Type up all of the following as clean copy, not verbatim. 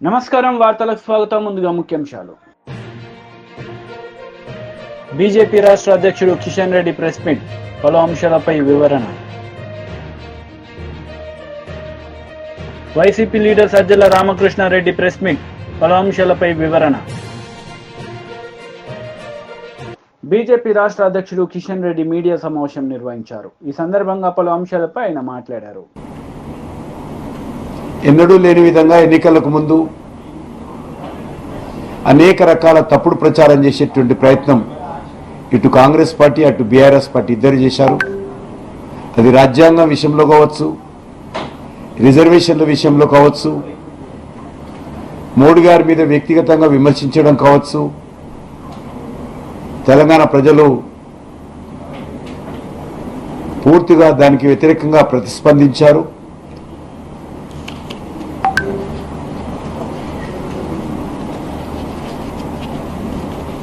నమస్కారం, వార్తలకు స్వాగతం. ముందుగా ముఖ్యాంశాలు. బీజేపీ రాష్ట్ర అధ్యక్షుడు కిషన్ రెడ్డి ప్రెస్ మీట్, పలు అంశాలపై వివరణ. YCP leader Sajjala Ramakrishna Reddy press meet, పలు అంశాలపై వివరణ. బీజేపీ రాష్ట్ర అధ్యక్షుడు కిషన్ రెడ్డి మీడియా సమావేశం నిర్వహించారు. ఈ సందర్భంగా పలు అంశాలపై ఆయన మాట్లాడారు. ఎన్నడూ లేని విధంగా ఎన్నికలకు ముందు అనేక రకాల తప్పుడు ప్రచారం చేసేటువంటి ప్రయత్నం ఇటు కాంగ్రెస్ పార్టీ అటు బీఆర్ఎస్ పార్టీ ఇద్దరు చేశారు. అది రాజ్యాంగం విషయంలో కావచ్చు, రిజర్వేషన్ల విషయంలో కావచ్చు, మోడీ గారి మీద వ్యక్తిగతంగా విమర్శించడం కావచ్చు. తెలంగాణ ప్రజలు పూర్తిగా దానికి వ్యతిరేకంగా ప్రతిస్పందించారు.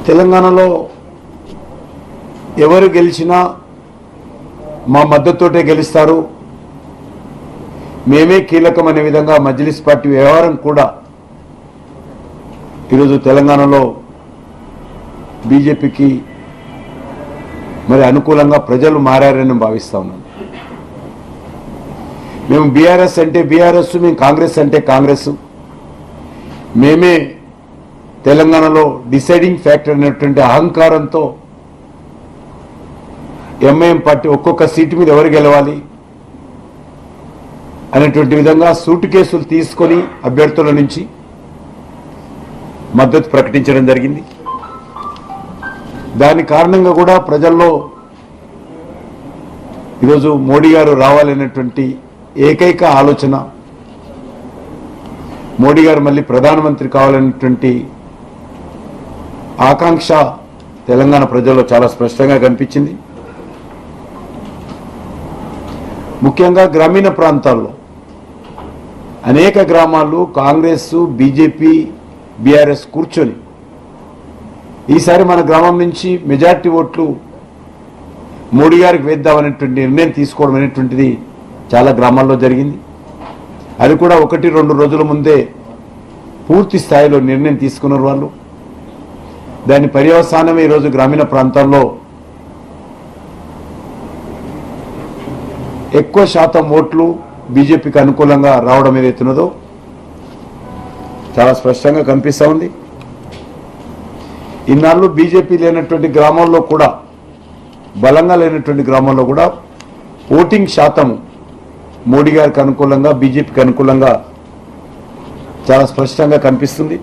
తెలంగాణలో ఎవరు గెలిచినా మా మద్దతుతోటే గెలుస్తారు, మేమే కీలకం అనే విధంగా మజ్లిస్ పార్టీ వ్యవహారం కూడా ఈరోజు తెలంగాణలో బీజేపీకి మరి అనుకూలంగా ప్రజలు మారారని భావిస్తా ఉన్నాను. మేము బీఆర్ఎస్ అంటే బీఆర్ఎస్, మేము కాంగ్రెస్ అంటే కాంగ్రెస్, మేమే తెలంగాణలో డిసైడింగ్ ఫ్యాక్టర్ అనేటువంటి అహంకారంతో ఎంఐఎం పార్టీ ఒక్కొక్క సీటు మీద ఎవరు గెలవాలి అనేటువంటి విధంగా సూట్ కేసులు తీసుకొని అభ్యర్థుల నుంచి మద్దతు ప్రకటించడం జరిగింది. దాని కారణంగా కూడా ప్రజల్లో ఈరోజు మోడీ గారు రావాలనేటువంటి ఏకైక ఆలోచన, మోడీ గారు మళ్ళీ ప్రధానమంత్రి కావాలనేటువంటి ఆకాంక్ష తెలంగాణ ప్రజల్లో చాలా స్పష్టంగా కనిపించింది. ముఖ్యంగా గ్రామీణ ప్రాంతాల్లో అనేక గ్రామాలు కాంగ్రెస్, బీజేపీ, బీఆర్ఎస్ కూర్చొని ఈసారి మన గ్రామం నుంచి మెజార్టీ ఓట్లు మోడీ గారికి వేద్దామనేటువంటి నిర్ణయం తీసుకోవడం అనేటువంటిది చాలా గ్రామాల్లో జరిగింది. అది కూడా 1-2 రోజుల ముందే పూర్తి స్థాయిలో నిర్ణయం తీసుకున్నారు వాళ్ళు. దాని పర్యవసానమే ఈరోజు గ్రామీణ ప్రాంతాల్లో ఎక్కువ శాతం ఓట్లు బీజేపీకి అనుకూలంగా రావడం ఏదైతున్నదో చాలా స్పష్టంగా కనిపిస్తూ ఉంది. ఇన్నాళ్ళు బీజేపీ లేనటువంటి గ్రామాల్లో కూడా, బలంగా లేనటువంటి గ్రామాల్లో కూడా ఓటింగ్ శాతం మోడీ గారికి అనుకూలంగా, బీజేపీకి అనుకూలంగా చాలా స్పష్టంగా కనిపిస్తుంది.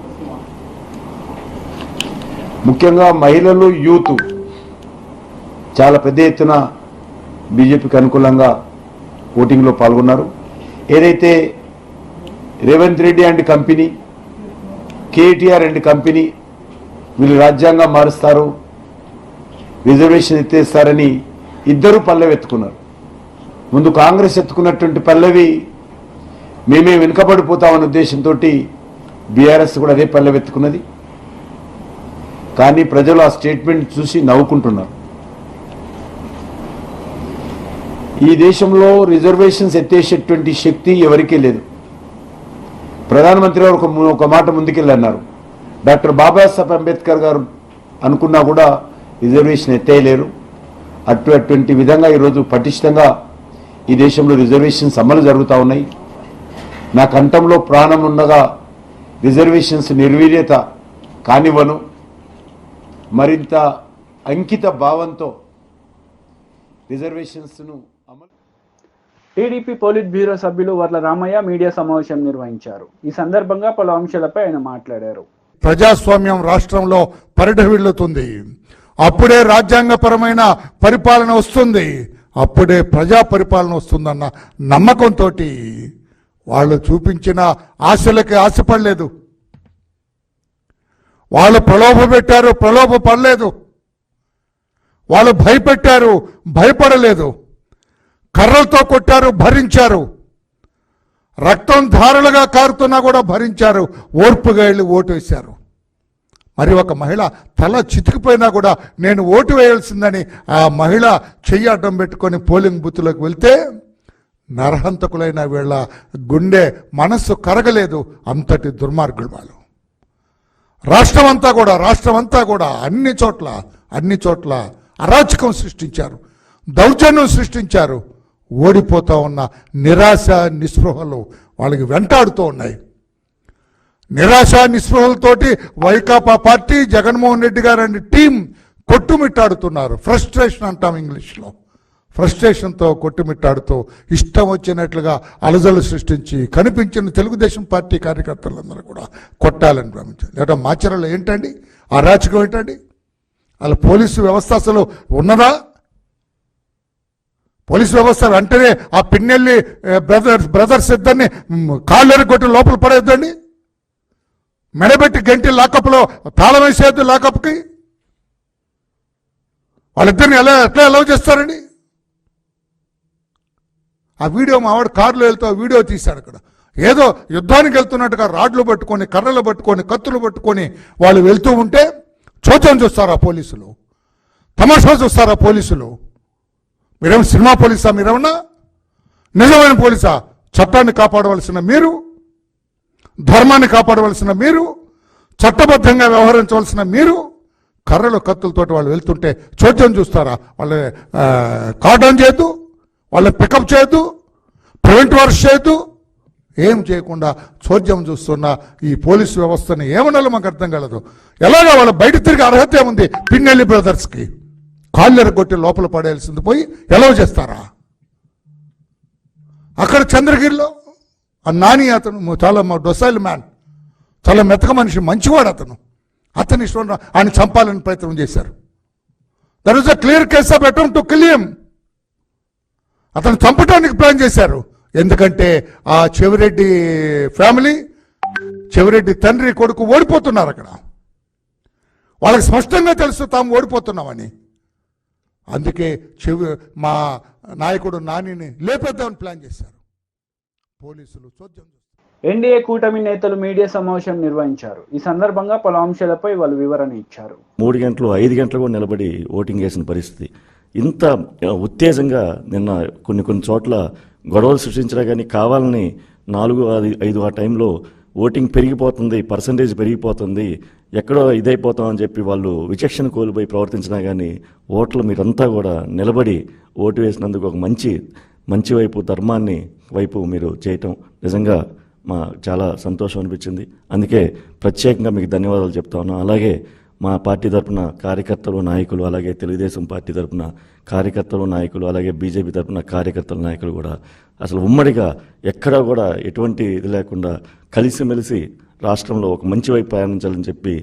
ముఖ్యంగా మహిళలు, యూత్ చాలా పెద్ద ఎత్తున బీజేపీకి అనుకూలంగా ఓటింగ్లో పాల్గొన్నారు. ఏదైతే Revanth Reddy and company, KTR and company వీళ్ళు రాజ్యాంగం మారుస్తారు, రిజర్వేషన్ ఎత్తేస్తారని ఇద్దరు పల్లవి ఎత్తుకున్నారు. ముందు కాంగ్రెస్ ఎత్తుకున్నటువంటి పల్లవి మేమే వెనుకబడిపోతామనే ఉద్దేశంతో బీఆర్ఎస్ కూడా అదే పల్లవి ఎత్తుకున్నది. కానీ ప్రజలు ఆ స్టేట్మెంట్ చూసి నవ్వుకుంటున్నారు. ఈ దేశంలో రిజర్వేషన్స్ ఎత్తేసేటువంటి శక్తి ఎవరికీ లేదు. ప్రధానమంత్రి గారు ఒక మాట ముందుకెళ్ళి అన్నారు, డాక్టర్ బాబాసాహెబ్ అంబేద్కర్ గారు అనుకున్నా కూడా రిజర్వేషన్ ఎత్తేయలేరు. అటువంటి విధంగా ఈరోజు పటిష్టంగా ఈ దేశంలో రిజర్వేషన్స్ అమలు జరుగుతూ ఉన్నాయి. నా కంఠంలో ప్రాణం ఉండగా రిజర్వేషన్స్ నిర్వీర్యత కానివ్వను. మరింత అంకిత భావంతో రిజర్వేషన్స్ను అమలు. టీడీపీ పోలిట్ బ్యూరో సభ్యులు వర్ల రామయ్య మీడియా సమావేశం నిర్వహించారు. ఈ సందర్భంగా పలు అంశాలపై ఆయన మాట్లాడారు. ప్రజాస్వామ్యం రాష్ట్రంలో పరిఢవిల్లుతుంది. అప్పుడే రాజ్యాంగపరమైన పరిపాలన వస్తుంది, అప్పుడే ప్రజా పరిపాలన వస్తుందన్న నమ్మకంతో వాళ్ళు చూపించిన ఆశలకి ఆశపడలేదు. వాళ్ళు ప్రలోభ పెట్టారు, ప్రలోభ పడలేదు. వాళ్ళు భయపెట్టారు, భయపడలేదు. కర్రలతో కొట్టారు, భరించారు. రక్తం ధారలుగా కారుతున్నా కూడా భరించారు, ఓర్పుగా వెళ్ళి ఓటు వేశారు. మరి ఒక మహిళ తల చితికిపోయినా కూడా నేను ఓటు వేయాల్సిందని ఆ మహిళ చెయ్యి అడ్డం పెట్టుకొని పోలింగ్ బూత్లోకి వెళ్తే నరహంతకులైన వీళ్ళ గుండె మనస్సు కరగలేదు, అంతటి దుర్మార్గులు వాళ్ళు. రాష్ట్రం అంతా కూడా అన్ని చోట్ల అరాచకం సృష్టించారు, దౌర్జన్యం సృష్టించారు. ఓడిపోతా ఉన్న నిరాశ నిస్పృహలు వాళ్ళకి వెంటాడుతూ ఉన్నాయి. నిరాశ నిస్పృహలతోటి వైకాపా పార్టీ, జగన్మోహన్ రెడ్డి గారు అనే టీం కొట్టుమిట్టాడుతున్నారు. ఫ్రస్ట్రేషన్ అంటాం ఇంగ్లీష్లో. ఫ్రస్ట్రేషన్తో కొట్టుమిట్టాడుతూ ఇష్టం వచ్చినట్లుగా అలజలు సృష్టించి కనిపించిన తెలుగుదేశం పార్టీ కార్యకర్తలందరూ కూడా కొట్టాలని భావించారు. లేదా మాచర్లలో ఏంటండి అరాచకం ఏంటండి? అలా పోలీసు వ్యవస్థ అసలు ఉన్నదా? పోలీసు వ్యవస్థ వెంటనే ఆ పిన్నెల్లి బ్రదర్స్ ఇద్దరిని కాళ్ళెరగొట్టి లోపల పడేద్దండి, మెడబెట్టి గంటి లాకప్లో తాళం వేసేద్దు లాకప్కి. వాళ్ళిద్దరిని ఎట్లా అలౌ చేస్తారండి? ఆ వీడియో మావాడు కారులో వెళ్తూ ఆ వీడియో తీశాడు. అక్కడ ఏదో యుద్ధానికి వెళ్తున్నట్టుగా రాడ్లు పట్టుకొని, కర్రలు పట్టుకొని, కత్తులు పట్టుకొని వాళ్ళు వెళ్తూ ఉంటే చోచం చూస్తారా పోలీసులు? తమాషా చూస్తారా పోలీసులు? మీరేమో సినిమా పోలీసా? మీరేమన్నా నిజమైన పోలీసా? చట్టాన్ని కాపాడవలసిన మీరు, ధర్మాన్ని కాపాడవలసిన మీరు, చట్టబద్ధంగా వ్యవహరించవలసిన మీరు కర్రలు కత్తులతోటి వాళ్ళు వెళ్తుంటే చోద్యం చూస్తారా? వాళ్ళని కార్డన్ చేయొద్దు, వాళ్ళని పికప్ చేయొద్దు, ప్రివెంటివ్ అరెస్ట్ చేయొద్దు, ఏం చేయకుండా చోద్యం చూస్తున్న ఈ పోలీసు వ్యవస్థని ఏమన్నా మాకు అర్థం కాలేదు. ఎలాగా వాళ్ళ బయట తిరిగి అర్హత ఏముంది? పిన్నెల్లి బ్రదర్స్కి కాళ్ళెరగొట్టి లోపల పడేయాల్సింది పోయి ఎలా చేస్తారా? అక్కడ చంద్రగిరిలో ఆ నాని అతను చాలా డొసైల్ మ్యాన్, చాలా మెతక మనిషి, మంచివాడు అతని ఇష్టం ఆయన చంపాలని ప్రయత్నం చేశారు. There is a clear case of attempt to kill him. అతను చంపడానికి ప్లాన్ చేశారు. ఎందుకంటే ఆ చెవిరెడ్డి ఫ్యామిలీ, చెవిరెడ్డి తండ్రి కొడుకు ఓడిపోతున్నారు అక్కడ. వాళ్ళకి స్పష్టంగా తెలుసు తాము ఓడిపోతున్నామని. అందుకే మా నాయకుడు నానిని లేపేద్దామని ప్లాన్ చేశారు. పోలీసులు చోద్యం. ఎన్డీఏ కూటమి నేతలు మీడియా సమావేశం నిర్వహించారు. ఈ సందర్భంగా పలు అంశాలపై వాళ్ళు వివరణ ఇచ్చారు. 3 గంటలు 5 గంటలు కూడా నిలబడి ఓటింగ్ వేసిన పరిస్థితి. ఇంత ఉత్తేజంగా నిన్న కొన్ని చోట్ల గొడవలు సృష్టించినా కానీ కావాలని 4-5 ఆ టైంలో ఓటింగ్ పెరిగిపోతుంది, పర్సంటేజ్ పెరిగిపోతుంది, ఎక్కడో ఇదైపోతామని చెప్పి వాళ్ళు విచక్షణ కోల్పోయి ప్రవర్తించినా కానీ ఓట్లు మీరంతా కూడా నిలబడి ఓటు వేసినందుకు ఒక మంచి వైపు, ధర్మాన్ని వైపు మీరు చేయటం నిజంగా చాలా సంతోషం అనిపించింది. అందుకే ప్రత్యేకంగా మీకు ధన్యవాదాలు చెప్తా ఉన్నాను. అలాగే మా పార్టీ తరఫున కార్యకర్తలు, నాయకులు, అలాగే తెలుగుదేశం పార్టీ తరఫున కార్యకర్తలు, నాయకులు, అలాగే బీజేపీ తరఫున కార్యకర్తల నాయకులు కూడా అసలు ఉమ్మడిగా ఎక్కడా కూడా ఎటువంటి ఇది లేకుండా కలిసిమెలిసి రాష్ట్రంలో ఒక మంచి వైపు ప్రయాణించాలని చెప్పి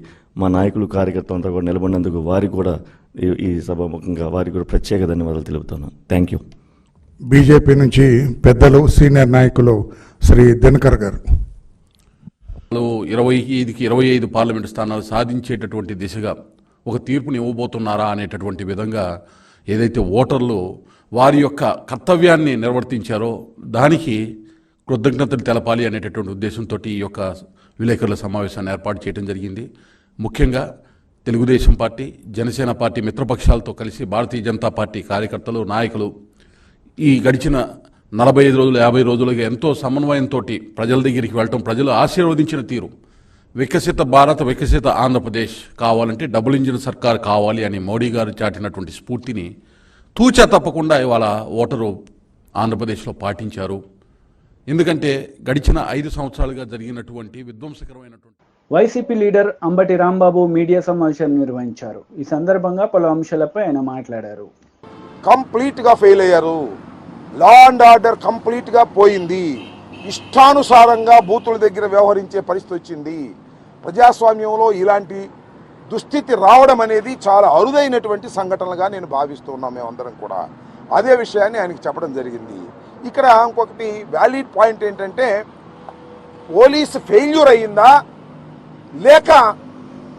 మా నాయకులు, కార్యకర్తలు అంతా కూడా నిలబడినందుకు వారికి కూడా ఈ సభాముఖంగా వారికి కూడా ప్రత్యేక ధన్యవాదాలు తెలుపుతున్నాను. Thank you. బీజేపీ నుంచి పెద్దలు, సీనియర్ నాయకులు శ్రీ దినకర్ గారు. 25కి 25 పార్లమెంటు స్థానాలు సాధించేటటువంటి దిశగా ఒక తీర్పుని ఇవ్వబోతున్నారా అనేటటువంటి విధంగా ఏదైతే ఓటర్లు వారి యొక్క కర్తవ్యాన్ని నిర్వర్తించారో దానికి కృతజ్ఞతలు తెలపాలి అనేటటువంటి ఉద్దేశంతో ఈ యొక్క విలేకరుల సమావేశాన్ని ఏర్పాటు చేయడం జరిగింది. ముఖ్యంగా తెలుగుదేశం పార్టీ, జనసేన పార్టీ మిత్రపక్షాలతో కలిసి భారతీయ జనతా పార్టీ కార్యకర్తలు, నాయకులు ఈ గడిచిన 45 రోజులు 50 రోజులుగా ఎంతో సమన్వయంతో ప్రజల దగ్గరికి వెళ్ళటం, ప్రజలు ఆశీర్వదించిన తీరు, వికసిత భారత్, వికసిత ఆంధ్రప్రదేశ్ కావాలంటే డబుల్ ఇంజిన్ సర్కార్ కావాలి అని మోడీ గారు చాటినటువంటి స్ఫూర్తిని తూచా తప్పకుండా ఇవాళ ఓటరు ఆంధ్రప్రదేశ్లో పాటించారు. ఎందుకంటే గడిచిన 5 సంవత్సరాలుగా జరిగినటువంటి విధ్వంసకరమైనటువంటి వైసీపీ లీడర్ అంబటి రాంబాబు మీడియా సమావేశం నిర్వహించారు. ఈ సందర్భంగా పలు అంశాలపై ఆయన మాట్లాడారు. కంప్లీట్గా ఫెయిల్ అయ్యారు. లా అండ్ ఆర్డర్ కంప్లీట్గా పోయింది. ఇష్టానుసారంగా బూతుల దగ్గర వ్యవహరించే పరిస్థితి వచ్చింది. ప్రజాస్వామ్యంలో ఇలాంటి దుస్థితి రావడం అనేది చాలా అరుదైనటువంటి సంఘటనలుగా నేను భావిస్తున్నాం మేమందరం కూడా. అదే విషయాన్ని ఆయనకి చెప్పడం జరిగింది. ఇక్కడ ఇంకొకటి వ్యాలిడ్ పాయింట్ ఏంటంటే, పోలీస్ ఫెయిల్యూర్ అయ్యిందా లేక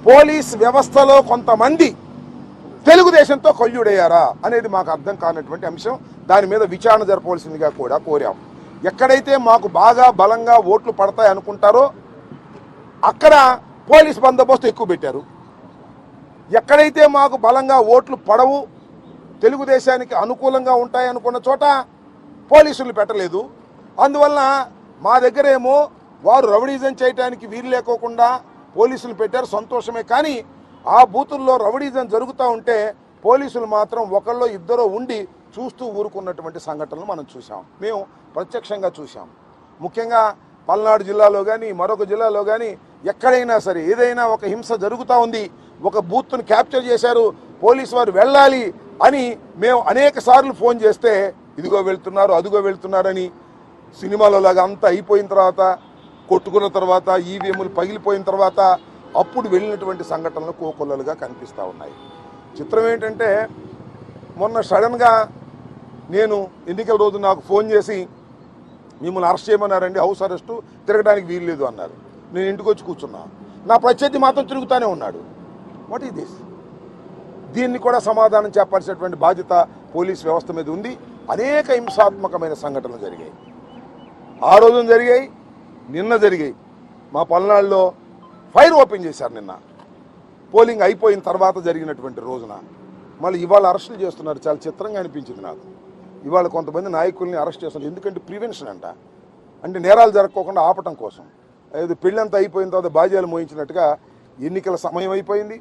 పోలీస్ వ్యవస్థలో కొంతమంది తెలుగుదేశంతో కొల్లుడయ్యారా అనేది మాకు అర్థం కానటువంటి అంశం. దాని మీద విచారణ జరపవలసిందిగా కూడా కోరాం. ఎక్కడైతే మాకు బాగా బలంగా ఓట్లు పడతాయి అనుకుంటారో అక్కడ పోలీస్ బందోబస్తు ఎక్కువ పెట్టారు. ఎక్కడైతే మాకు బలంగా ఓట్లు పడవు, తెలుగుదేశానికి అనుకూలంగా ఉంటాయి అనుకున్న చోట పోలీసులు పెట్టలేదు. అందువలన మా దగ్గరేమో వారు రౌడీజం చేయడానికి వీలు లేకోకుండా పోలీసులు పెట్టారు, సంతోషమే. కానీ ఆ బూతుల్లో రౌడీజం జరుగుతూ ఉంటే పోలీసులు మాత్రం ఒకళ్ళో ఇద్దరో ఉండి చూస్తూ ఊరుకున్నటువంటి సంఘటనలు మనం చూసాం, మేము ప్రత్యక్షంగా చూసాం. ముఖ్యంగా పల్నాడు జిల్లాలో కానీ మరొక జిల్లాలో కానీ ఎక్కడైనా సరే ఏదైనా ఒక హింస జరుగుతూ ఉంది, ఒక బూత్ను క్యాప్చర్ చేశారు, పోలీసు వారు వెళ్ళాలి అని మేము అనేక సార్లు ఫోన్ చేస్తే ఇదిగో వెళ్తున్నారు అదిగో వెళ్తున్నారని సినిమాలో లాగా అంతా అయిపోయిన తర్వాత కొట్టుకున్న తర్వాత ఈవీఎంలు పగిలిపోయిన తర్వాత అప్పుడు వెళ్ళినటువంటి సంఘటనలు కోకొల్లలుగా కనిపిస్తూ ఉన్నాయి. చిత్రం ఏంటంటే మొన్న సడన్గా నేను ఎన్నికల రోజు నాకు ఫోన్ చేసి మిమ్మల్ని అరెస్ట్ చేయమన్నారండి, హౌస్ అరెస్టు, తిరగడానికి వీలు లేదు అన్నారు. నేను ఇంటికి వచ్చి కూర్చున్నా, నా ప్రత్యర్థి మాత్రం తిరుగుతూనే ఉన్నాడు. What is this? దీన్ని కూడా సమాధానం చెప్పాల్సినటువంటి బాధ్యత పోలీస్ వ్యవస్థ మీద ఉంది. అనేక హింసాత్మకమైన సంఘటనలు జరిగాయి, ఆ రోజున జరిగాయి, నిన్న జరిగాయి. మా పల్నాడులో ఫైర్ ఓపెన్ చేశారు నిన్న, పోలింగ్ అయిపోయిన తర్వాత జరిగినటువంటి రోజున. మళ్ళీ ఇవాళ అరెస్టులు చేస్తున్నారు. చాలా చిత్రంగా అనిపించింది నాకు. ఇవాళ కొంతమంది నాయకుల్ని అరెస్ట్ చేస్తున్నారు. ఎందుకంటే ప్రివెన్షన్ అంట, అంటే నేరాలు జరగకోకుండా ఆపటం కోసం. అదే పెళ్ళంతా అయిపోయిన తర్వాత బాధ్యాలు మోయించినట్టుగా ఎన్నికల సమయం అయిపోయింది,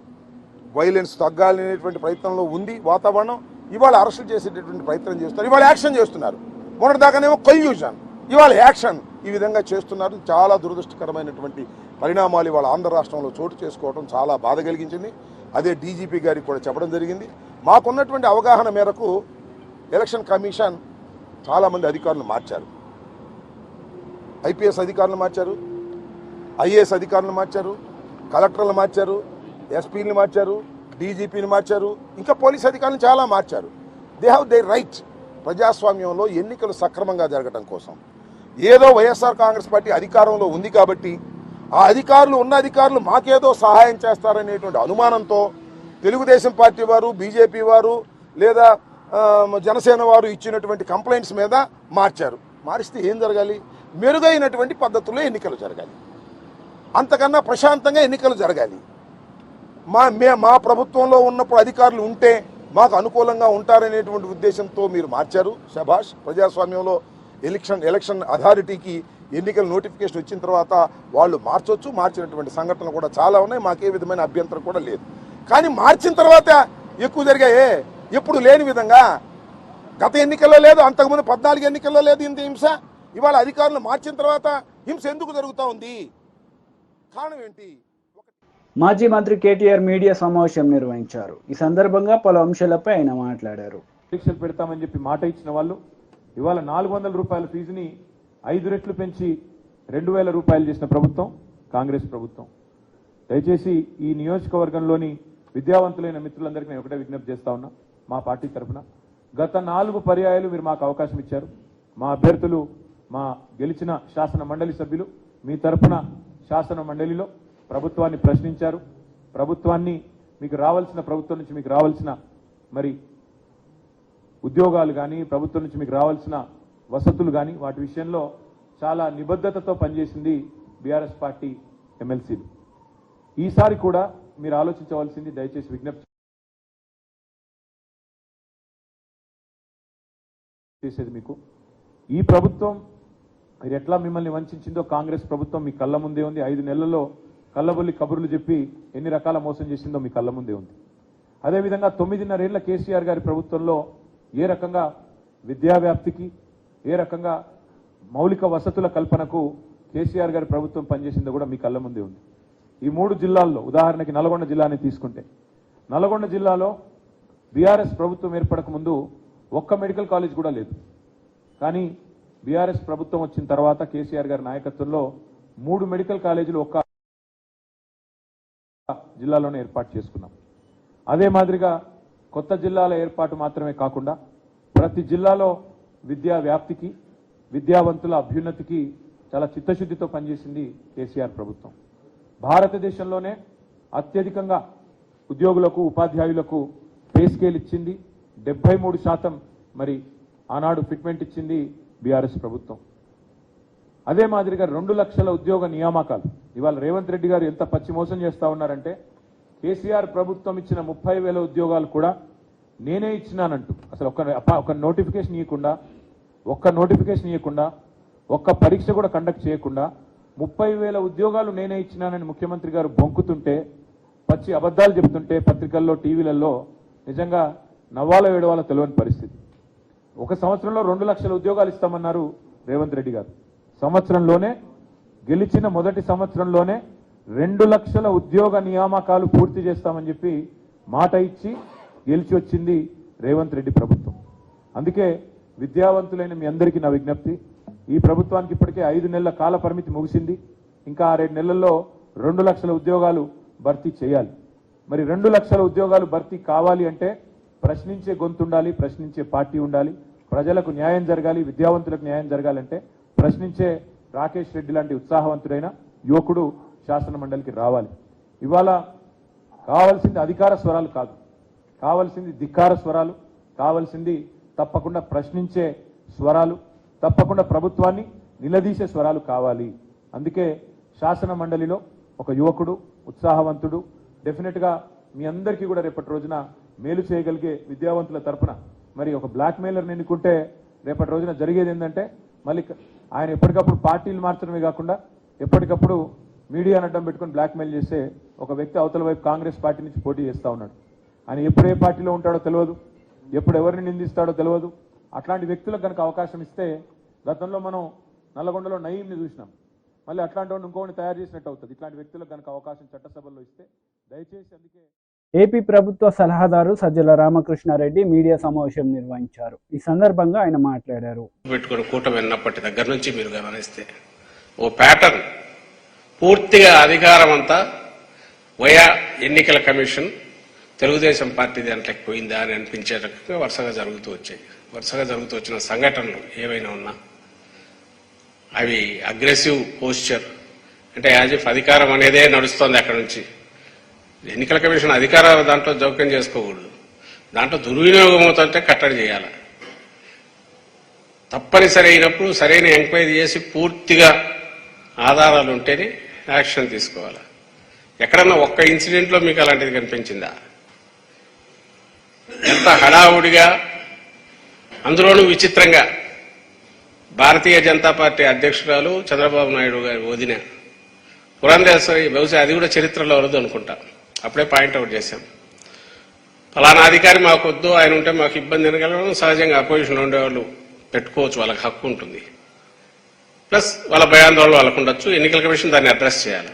వైలెన్స్ తగ్గాలనేటువంటి ప్రయత్నంలో ఉంది వాతావరణం. ఇవాళ అరెస్టులు చేసేటటువంటి ప్రయత్నం చేస్తున్నారు, ఇవాళ యాక్షన్ చేస్తున్నారు. మొన్నటిదాకానేమో కన్ఫ్యూజన్, ఇవాళ యాక్షన్. ఈ విధంగా చేస్తున్నారు. చాలా దురదృష్టకరమైనటువంటి పరిణామాలు ఇవాళ ఆంధ్ర రాష్ట్రంలో చోటు చేసుకోవడం చాలా బాధ కలిగించింది. అదే డీజీపీ గారికి కూడా చెప్పడం జరిగింది. మాకున్నటువంటి అవగాహన మేరకు ఎలక్షన్ కమిషన్ చాలామంది అధికారులు మార్చారు, ఐపీఎస్ అధికారులు మార్చారు, ఐఏఎస్ అధికారులు మార్చారు, కలెక్టర్లు మార్చారు, ఎస్పీని మార్చారు, డీజీపీని మార్చారు, ఇంకా పోలీస్ అధికారులు చాలా మార్చారు. They have they right. ప్రజాస్వామ్యంలో ఎన్నికలు సక్రమంగా జరగడం కోసం ఏదో వైఎస్ఆర్ కాంగ్రెస్ పార్టీ అధికారంలో ఉంది కాబట్టి ఆ అధికారులు ఉన్న అధికారులు మాకేదో సహాయం చేస్తారనేటువంటి అనుమానంతో తెలుగుదేశం పార్టీ వారు, బీజేపీ వారు లేదా జనసేన వారు ఇచ్చినటువంటి కంప్లైంట్స్ మీద మార్చారు. మారిస్తే ఏం జరగాలి? మెరుగైనటువంటి పద్ధతుల్లో ఎన్నికలు జరగాలి, అంతకన్నా ప్రశాంతంగా ఎన్నికలు జరగాలి. మా ప్రభుత్వంలో ఉన్నప్పుడు అధికారులు ఉంటే మాకు అనుకూలంగా ఉంటారనేటువంటి ఉద్దేశంతో మీరు మార్చారు. శభాష్. ప్రజాస్వామ్యంలో ఎలక్షన్ అథారిటీకి ఎన్నికల నోటిఫికేషన్ వచ్చిన తర్వాత వాళ్ళు మార్చొచ్చు, మార్చినటువంటి సంఘటనలు కూడా చాలా ఉన్నాయి, మాకే విధమైన అభ్యంతరం కూడా లేదు. కానీ మార్చిన తర్వాత ఎక్కువ జరిగాయే, ఎప్పుడు లేని విధంగా. గత ఎన్నికల్లో లేదు, అంతకుముందు 14 ఎన్నికల్లో లేదు ఇంత హింస. ఇవాళ అధికారులు మార్చిన తర్వాత హింస ఎందుకు జరుగుతూ ఉంది? కారణం ఏంటి? మాజీ మంత్రి కేటీఆర్ మీడియా సమావేశం నిర్వహించారు. ఈ సందర్భంగా పలు అంశాలపై ఆయన మాట్లాడారు. పరీక్షలు పెడతామని చెప్పి మాట ఇచ్చిన వాళ్ళు ఇవాళ 400 రూపాయల ఫీజుని 5 రెట్లు పెంచి 2000 రూపాయలు చేసిన ప్రభుత్వం కాంగ్రెస్ ప్రభుత్వం. దయచేసి ఈ నియోజకవర్గంలోని విద్యావంతులైన మిత్రులందరికీ నేను ఒకటే విజ్ఞప్తి చేస్తా ఉన్నా. మా పార్టీ తరఫున గత 4 పర్యాయాలు మీరు మాకు అవకాశం ఇచ్చారు. మా అభ్యర్థులు, మా గెలిచిన శాసన మండలి సభ్యులు మీ తరఫున శాసన మండలిలో ప్రభుత్వాన్ని ప్రశ్నించారు. ప్రభుత్వం నుంచి మీకు రావాల్సిన మరి ఉద్యోగాలు కానీ, ప్రభుత్వం నుంచి మీకు రావాల్సిన వసతులు కానీ, వాటి విషయంలో చాలా నిబద్ధతతో పనిచేసింది బీఆర్ఎస్ పార్టీ ఎమ్మెల్సీలు. ఈసారి కూడా మీరు ఆలోచించవలసింది, దయచేసి విజ్ఞప్తి చేసేది మీకు, ఈ ప్రభుత్వం మీరు ఎట్లా మిమ్మల్ని వంచిందో కాంగ్రెస్ ప్రభుత్వం మీ కళ్ళ ముందే ఉంది. 5 నెలల్లో కళ్ళబొల్లి కబుర్లు చెప్పి ఎన్ని రకాల మోసం చేసిందో మీ కళ్ళ ముందే ఉంది. అదేవిధంగా 9.5 ఏళ్ల కేసీఆర్ గారి ప్రభుత్వంలో ఏ రకంగా విద్యా వ్యాప్తికి, ఏ రకంగా మౌలిక వసతుల కల్పనకు కేసీఆర్ గారి ప్రభుత్వం పనిచేసిందో కూడా మీ కళ్ళ ముందే ఉంది. ఈ 3 జిల్లాల్లో, ఉదాహరణకి నల్గొండ జిల్లాని తీసుకుంటే, నల్గొండ జిల్లాలో బీఆర్ఎస్ ప్రభుత్వం ఏర్పడక ముందు ఒక్క మెడికల్ కాలేజ్ కూడా లేదు. కానీ బీఆర్ఎస్ ప్రభుత్వం వచ్చిన తర్వాత కేసీఆర్ గారి నాయకత్వంలో 3 మెడికల్ కాలేజీలు ఒక్క జిల్లాలోనే ఏర్పాటు చేసుకున్నాం. అదే మాదిరిగా కొత్త జిల్లాల ఏర్పాటు మాత్రమే కాకుండా ప్రతి జిల్లాలో విద్యా వ్యాప్తికి, విద్యావంతుల అభ్యున్నతికి చాలా చిత్తశుద్ధితో పనిచేసింది కేసీఆర్ ప్రభుత్వం. భారతదేశంలోనే అత్యధికంగా ఉద్యోగులకు, ఉపాధ్యాయులకు పే స్కేల్ ఇచ్చింది. 73% మరి ఆనాడు ఫిట్మెంట్ ఇచ్చింది బీఆర్ఎస్ ప్రభుత్వం. అదే మాదిరిగా 2 లక్షల ఉద్యోగ నియామకాలు. ఇవాళ రేవంత్ రెడ్డి గారు ఎంత పచ్చి మోసం చేస్తా ఉన్నారంటే, కేసీఆర్ ప్రభుత్వం ఇచ్చిన 30,000 ఉద్యోగాలు కూడా నేనే ఇచ్చినానంటూ, అసలు ఒక నోటిఫికేషన్ ఇవ్వకుండా ఒక్క నోటిఫికేషన్ ఇవ్వకుండా ఒక్క పరీక్ష కూడా కండక్ట్ చేయకుండా 30,000 ఉద్యోగాలు నేనే ఇచ్చినానని ముఖ్యమంత్రి గారు బొంకుతుంటే, పచ్చి అబద్ధాలు చెబుతుంటే పత్రికల్లో టీవీలలో నిజంగా నవ్వాలో ఏడవాలో తెలియని పరిస్థితి. ఒక సంవత్సరంలో 2 లక్షల ఉద్యోగాలు ఇస్తామన్నారు రేవంత్ రెడ్డి గారు. సంవత్సరంలోనే గెలిచిన మొదటి సంవత్సరంలోనే 2 లక్షల ఉద్యోగ నియామకాలు పూర్తి చేస్తామని చెప్పి మాట ఇచ్చి గెలిచి వచ్చింది రేవంత్ రెడ్డి ప్రభుత్వం. అందుకే విద్యావంతులైన మీ అందరికీ నా విజ్ఞప్తి, ఈ ప్రభుత్వానికి ఇప్పటికే 5 నెలల కాల పరిమితి ముగిసింది. ఇంకా 6 నెలల్లో 2 లక్షల ఉద్యోగాలు భర్తీ చేయాలి. మరి 2 లక్షల ఉద్యోగాలు భర్తీ కావాలి అంటే ప్రశ్నించే గొంతు ఉండాలి, ప్రశ్నించే పార్టీ ఉండాలి, ప్రజలకు న్యాయం జరగాలి, విద్యావంతులకు న్యాయం జరగాలంటే ప్రశ్నించే రాకేష్ రెడ్డి లాంటి ఉత్సాహవంతుడైన యువకుడు శాసన మండలికి రావాలి. ఇవాళ కావాల్సింది అధికార స్వరాలు కాదు, కావాల్సింది ధిక్కార స్వరాలు, కావాల్సింది తప్పకుండా ప్రశ్నించే స్వరాలు, తప్పకుండా ప్రభుత్వాన్ని నిలదీసే స్వరాలు కావాలి. అందుకే శాసన మండలిలో ఒక యువకుడు ఉత్సాహవంతుడు డెఫినెట్ గా మీ అందరికీ కూడా రేపటి రోజున మేలు చేయగలిగే విద్యావంతుల తరపున మరి ఒక బ్లాక్ మెయిలర్ని ఎన్నుకుంటే రేపటి రోజున జరిగేది ఏంటంటే మళ్ళీ ఆయన ఎప్పటికప్పుడు పార్టీలు మార్చడమే కాకుండా ఎప్పటికప్పుడు మీడియాను అడ్డం పెట్టుకుని బ్లాక్ మెయిల్ చేసే ఒక వ్యక్తి అవతల వైపు కాంగ్రెస్ పార్టీ నుంచి పోటీ చేస్తూ ఉన్నాడు. ఆయన ఎప్పుడు ఏ పార్టీలో ఉంటాడో తెలియదు, ఎప్పుడు ఎవరిని నిందిస్తాడో తెలియదు. అట్లాంటి వ్యక్తులకు కనుక అవకాశం ఇస్తే గతంలో మనం నల్లగొండలో నయీంని చూసినాం, మళ్ళీ అట్లాంటి వాడిని ఇంకోని తయారు చేసినట్టు అవుతుంది. ఇట్లాంటి వ్యక్తులకు కనుక అవకాశం చట్టసభల్లో ఇస్తే దయచేసి. అందుకే ఏపీ ప్రభుత్వ సలహాదారు సజ్జల రామకృష్ణారెడ్డి మీడియా సమావేశం నిర్వహించారు. ఈ సందర్భంగా ఆయన మాట్లాడారు. పెట్టుకుని కూటమి విన్నప్పటి దగ్గర నుంచి మీరు గమనిస్తే ఓ ప్యాటర్న్, పూర్తిగా అధికారం అంతా వయా ఎన్నికల కమిషన్ తెలుగుదేశం పార్టీ దాంట్లోకి పోయిందా అని అనిపించేటట్టుగా వరుసగా జరుగుతూ వచ్చాయి. వరుసగా జరుగుతూ వచ్చిన సంఘటనలు ఏవైనా ఉన్నా అవి అగ్రెసివ్ పోస్చర్, అంటే యాజ్ ఇఫ్ అధికారం అనేదే నడుస్తోంది అక్కడ నుంచి. ఎన్నికల కమిషన్ అధికార దాంట్లో జోక్యం చేసుకోకూడదు, దాంట్లో దుర్వినియోగం అవుతుంటే కట్టడి చేయాలి. తప్పనిసరి అయినప్పుడు సరైన ఎంక్వైరీ చేసి పూర్తిగా ఆధారాలు ఉంటేనే యాక్షన్ తీసుకోవాలి. ఎక్కడన్నా ఒక్క ఇన్సిడెంట్లో మీకు అలాంటిది కనిపించిందా? ఎంత హడావుడిగా, అందులోనూ విచిత్రంగా భారతీయ జనతా పార్టీ అధ్యక్షురాలు చంద్రబాబు నాయుడు గారి వదిన పురంధేశ్వరి, బహుశా అది కూడా చరిత్రలో వరదు అనుకుంటా, అప్పుడే పాయింట్అవుట్ చేశాం. ఫలానా అధికారి మాకు వద్దు, ఆయన ఉంటే మాకు ఇబ్బంది అనగలడం సహజంగా అపోజిషన్లో ఉండేవాళ్ళు పెట్టుకోవచ్చు, వాళ్ళకి హక్కు ఉంటుంది. ప్లస్ వాళ్ళ భయాందోళనలు వాళ్ళకు ఉండొచ్చు, ఎన్నికల కమిషన్ దాన్ని అడ్రస్ చేయాలి.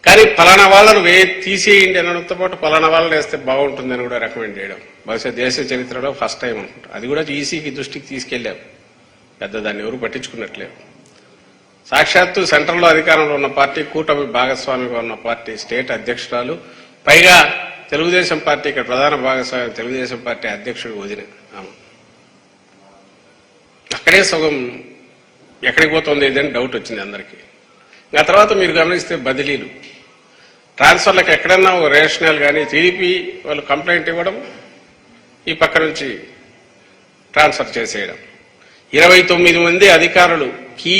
కానీ ఫలానా వాళ్ళను తీసేయండి అనడంతో పాటు ఫలానా వాళ్ళని వేస్తే బాగుంటుందని కూడా రికమెండ్ చేయడం బహుశా దేశ చరిత్రలో ఫస్ట్ టైం అనుకుంటా. అది కూడా ఈసీకి దృష్టికి తీసుకెళ్లాం, పెద్ద దాన్ని ఎవరు పట్టించుకున్నట్లేరు. సాక్షాత్తు సెంట్రల్లో అధికారంలో ఉన్న పార్టీ, కూటమి భాగస్వామిగా ఉన్న పార్టీ స్టేట్ అధ్యక్షురాలు, పైగా తెలుగుదేశం పార్టీ ఇక్కడ ప్రధాన భాగస్వామి తెలుగుదేశం పార్టీ అధ్యక్షుడు వదిన అక్కడే సగం ఎక్కడికి పోతుంది ఇదని డౌట్ వచ్చింది అందరికీ. ఆ తర్వాత మీరు గమనిస్తే బదిలీలు, ట్రాన్స్ఫర్లకు ఎక్కడన్నా ఓ రేషనల్ కానీ టీడీపీ వాళ్ళు కంప్లైంట్ ఇవ్వడం, ఈ పక్క నుంచి ట్రాన్స్ఫర్ చేసేయడం. 29 మంది అధికారులు, కీ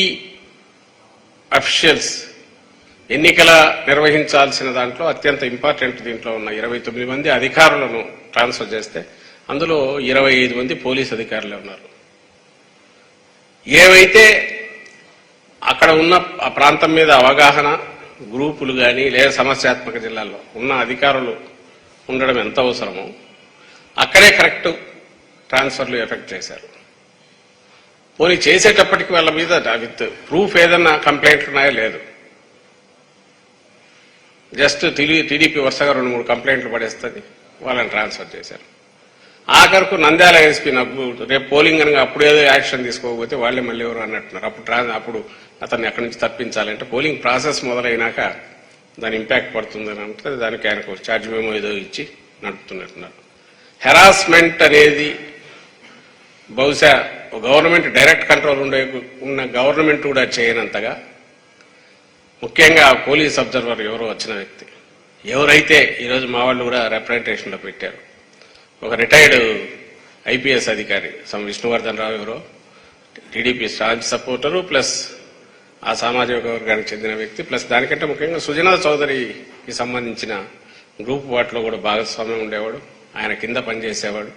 అఫీషియల్స్, ఎన్నికల నిర్వహించాల్సిన దాంట్లో అత్యంత ఇంపార్టెంట్ దీంట్లో ఉన్న 29 మంది అధికారులను ట్రాన్స్ఫర్ చేస్తే అందులో 25 మంది పోలీస్ అధికారులే ఉన్నారు. ఏవైతే అక్కడ ఉన్న ఆ ప్రాంతం మీద అవగాహన గ్రూపులు కానీ లేదా సమస్యాత్మక జిల్లాల్లో ఉన్న అధికారులు ఉండడం ఎంత అవసరమో అక్కడే కరెక్ట్ ట్రాన్స్ఫర్లు ఎఫెక్ట్ చేశారు. పోనీ చేసేటప్పటికి వాళ్ళ మీద విత్ ప్రూఫ్ ఏదన్నా కంప్లైంట్లు ఉన్నాయో లేదు, జస్ట్ టీడీపీ వరుసగా 2-3 కంప్లైంట్లు పడేస్తుంది, వాళ్ళని ట్రాన్స్ఫర్ చేశారు. ఆఖరకు నంద్యాల ఎస్పీ నాకు రేపు పోలింగ్ అనగా అప్పుడేదో యాక్షన్ తీసుకోకపోతే వాళ్ళే మళ్ళీ ఎవరు అన్నట్టున్నారు. అప్పుడు అతన్ని అక్కడి నుంచి తప్పించాలంటే పోలింగ్ ప్రాసెస్ మొదలైనాక దాని ఇంపాక్ట్ పడుతుందని అంటే దానికి ఆయనకు ఛార్జ్ మేమో ఏదో ఇచ్చి నడుపుతున్నట్టున్నారు. హెరాస్మెంట్ అనేది బహుశా గవర్నమెంట్ డైరెక్ట్ కంట్రోల్ ఉన్న గవర్నమెంట్ కూడా చేయనంతగా, ముఖ్యంగా పోలీస్ అబ్జర్వర్ ఎవరో వచ్చిన వ్యక్తి, ఎవరైతే ఈరోజు మా వాళ్ళు కూడా రిప్రజెంటేషన్లో పెట్టారు, ఒక రిటైర్డ్ ఐపీఎస్ అధికారి విష్ణువర్ధన్ రావు ఎవరో టీడీపీ స్టాంచ్ సపోర్టరు, ప్లస్ ఆ సామాజిక వర్గానికి చెందిన వ్యక్తి, ప్లస్ దానికంటే ముఖ్యంగా సుజనా చౌదరికి సంబంధించిన గ్రూప్ వాటిలో కూడా భాగస్వామ్యం ఉండేవాడు, ఆయన కింద పనిచేసేవాడు.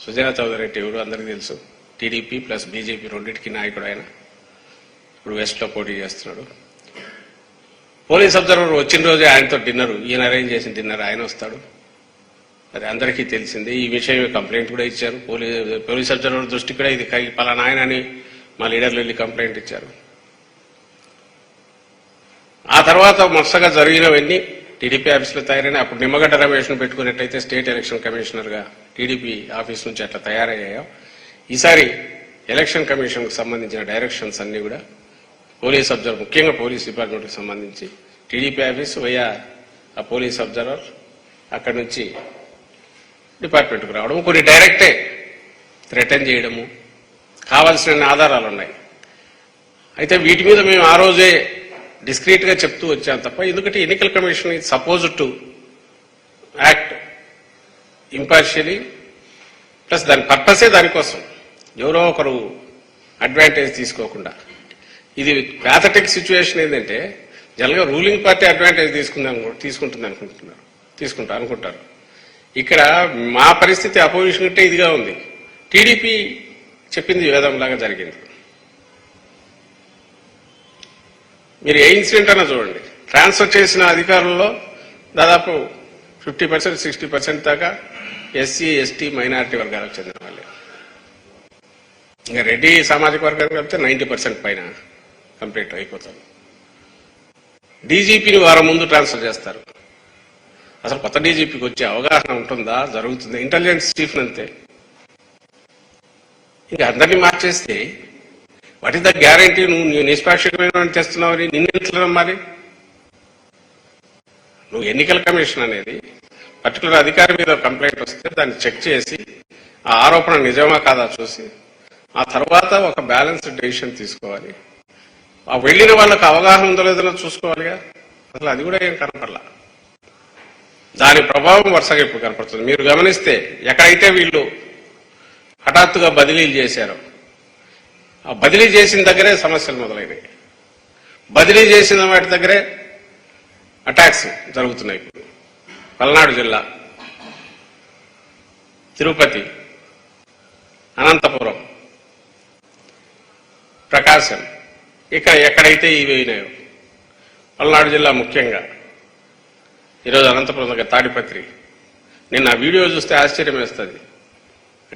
సుజనా చౌదరి అంటే ఎవరు అందరికీ తెలుసు, టీడీపీ ప్లస్ బీజేపీ రెండింటికి నాయకుడు ఆయన. ఇప్పుడు వెస్ట్లో పోటీ చేస్తున్నాడు. పోలీస్ అబ్జర్వర్ వచ్చిన రోజే ఆయనతో డిన్నర్, ఈయన అరేంజ్ చేసిన డిన్నర్ ఆయన వస్తాడు. అది అందరికీ తెలిసింది. ఈ విషయం కంప్లైంట్ కూడా ఇచ్చారు. పోలీస్ అబ్జర్వర్ దృష్టి కూడా ఇది పలానా ఆయన అని మా లీడర్లు వెళ్ళి కంప్లైంట్ ఇచ్చారు. ఆ తర్వాత మొత్తగా జరిగినవన్నీ టీడీపీ ఆఫీసులో తయారైన అప్పుడు నిమ్మగడ్డ రమేష్ను పెట్టుకున్నట్టయితే స్టేట్ ఎలక్షన్ కమిషనర్గా టీడీపీ ఆఫీస్ నుంచి అట్లా తయారయ్యాయో, ఈసారి ఎలక్షన్ కమిషన్కు సంబంధించిన డైరెక్షన్స్ అన్ని కూడా పోలీస్ అబ్జర్వర్, ముఖ్యంగా పోలీస్ డిపార్ట్మెంట్కి సంబంధించి టీడీపీ ఆఫీసు వయా ఆ పోలీస్ అబ్జర్వర్ అక్కడి నుంచి డిపార్ట్మెంట్కు రావడము, కొన్ని డైరెక్టే థ్రెటన్ చేయడము, కావాల్సిన ఆధారాలు ఉన్నాయి. అయితే వీటి మీద మేము ఆ రోజే డిస్క్రీట్ గా చెప్తూ వచ్చాం తప్ప, ఎందుకంటే ఎన్నికల commission is suppose to act impartially, plus దాని పర్పసే దానికోసం, ఎవరో ఒకరు అడ్వాంటేజ్ తీసుకోకుండా. ఇది ప్యాథటిక్ సిచ్యువేషన్ ఏంటంటే జనరల్గా రూలింగ్ పార్టీ అడ్వాంటేజ్ తీసుకుంటా అనుకుంటారు. ఇక్కడ మా పరిస్థితి అపోజిషన్ అంటే ఇదిగా ఉంది. టీడీపీ చెప్పింది వేదంలాగా జరిగింది. మీరు ఏ ఇన్సిడెంట్ అన్నా చూడండి, ట్రాన్స్ఫర్ చేసిన అధికారుల్లో దాదాపు 50%, 60% దాకా ఎస్సీ, ఎస్టీ, మైనారిటీ వర్గాలకు చెందిన వాళ్ళే. ఇంకా రెడ్డి సామాజిక వర్గానికి వెళ్తే 90% పైన కంప్లీట్ అయిపోతారు. డీజీపీని వారం ముందు ట్రాన్స్ఫర్ చేస్తారు. అసలు కొత్త డీజీపీకి వచ్చే అవగాహన ఉంటుందా? జరుగుతుంది. ఇంటెలిజెన్స్ చీఫ్ అంతే. ఇంకా అందరినీ మార్చేస్తే వాట్ ఇస్ ద గ్యారంటీ నువ్వు నిష్పాక్షికమైన తెస్తున్నావని నిన్నెట్లా నమ్మాలి? నువ్వు ఎన్నికల కమిషన్ అనేది పర్టికులర్ అధికారి మీద కంప్లైంట్ వస్తే దాన్ని చెక్ చేసి ఆ ఆరోపణ నిజమా కాదా చూసి ఆ తర్వాత ఒక బ్యాలెన్స్డ్ డెసిషన్ తీసుకోవాలి. ఆ వెళ్లిన వాళ్ళకి అవగాహన ఉందో లేదో చూసుకోవాలిగా. అసలు అది కూడా ఏం కనపడలా. దాని ప్రభావం వరుసగా ఇప్పుడు కనపడుతుంది. మీరు గమనిస్తే ఎక్కడైతే వీళ్ళు హఠాత్తుగా బదిలీలు చేశారో ఆ బదిలీ చేసిన దగ్గరే సమస్యలు మొదలైనవి. బదిలీ చేసిన వాటి దగ్గరే అటాక్స్ జరుగుతున్నాయి. ఇప్పుడు పల్నాడు జిల్లా, తిరుపతి, అనంతపురం, ప్రకాశం, ఇక్కడ ఎక్కడైతే ఇవి అయినాయో, పల్నాడు జిల్లా ముఖ్యంగా, ఈరోజు అనంతపురం దగ్గర తాడిపత్రి. నిన్న ఆ వీడియో చూస్తే ఆశ్చర్యం వేస్తుంది.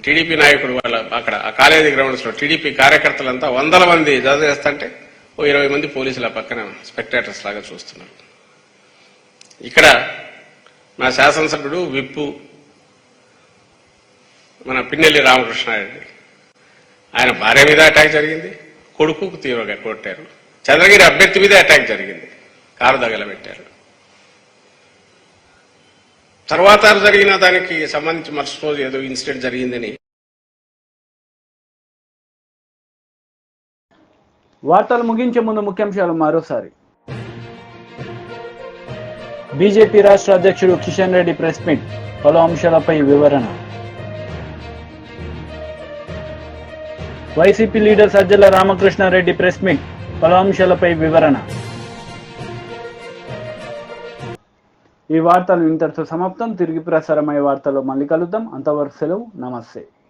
టీడీపీ నాయకుడు వాళ్ళ అక్కడ ఆ కాలేజీ గ్రౌండ్స్ లో టీడీపీ కార్యకర్తలంతా 100 మంది చేస్తుంటే 20 మంది పోలీసుల పక్కన స్పెక్టేటర్స్ లాగా చూస్తున్నారు. ఇక్కడ మా శాసనసభ్యుడు విప్పు మన పిన్నెల్లి రామకృష్ణారెడ్డి, ఆయన భార్య మీద అటాక్ జరిగింది, కొడుకుకు తీవ్రంగా కొట్టారు. చంద్రగిరి అభ్యర్థి మీద అటాక్ జరిగింది, కారు తగలబెట్టారు. తర్వాత జరిగిన దానికి సంబంధించి మరుసటి రోజు ఏదో ఇన్సిడెంట్ జరిగిందని. వార్తలు ముగించే ముందు ముఖ్యాంశాలు మరోసారి. బీజేపీ రాష్ట్ర అధ్యక్షుడు కిషన్ రెడ్డి ప్రెస్ మీట్, పలు అంశాలపై వివరణ. YCP leader Sajjala Ramakrishna Reddy press meet, పలు అంశాలపై వివరణ. ఈ వార్తలు ఇంతటితో సమాప్తం. తిరిగి ప్రసారమయ్యే వార్తల్లో మళ్ళీ కలుద్దాం. అంతవరకు సెలవు. నమస్తే.